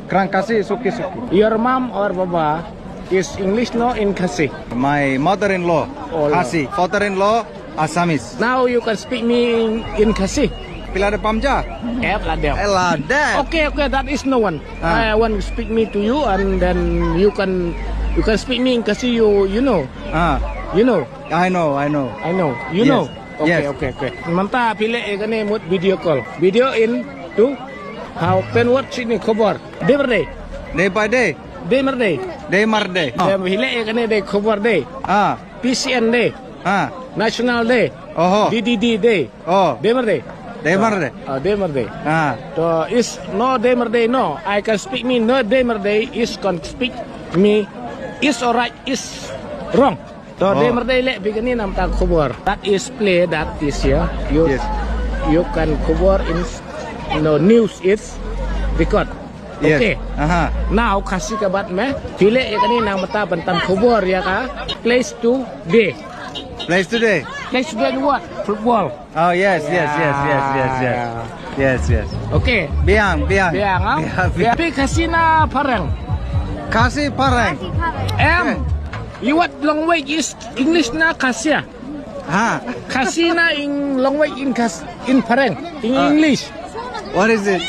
Kerang kasih suki-suki. Your mom or baba is English no in Khasi. My mother-in-law, Oh, Khasi. Father-in-law, Assamese. Now you can speak me in Khasi. Pila ada pamja? Ladem. Ladem. Okay, that is no one. Ah. I want to speak me to you, and then you can speak me in Khasi. You know. You know. I know. I know. You Yes. know. Okay, Yes. okay. Mantap, pilih kene mood video call. Video in to how pen what sini khabar. Day per day. Day by day. Day per day. Day mar day. Day pilih kene day khabar day. PCN day. National day. Oh. DDD day. Oh. Day per day. Day mar day. Day per day. So is no day per day no. I can speak me no day per day is can speak me is alright is wrong. So day per day le begini nam tak khabar. That is play that is ya. Yes. You can cover in news is record. Yes. Okay. Now kasih kabat me. Pilih ya kan ini nang mata bentang cover ya ka. Place to day. Place today. Place to day what? Football. Oh yes. Okay. Biang. Tapi kasih na parang. Kasih parang. You what long way is English na kasih. Kasih na in long way in parang in English. What is it?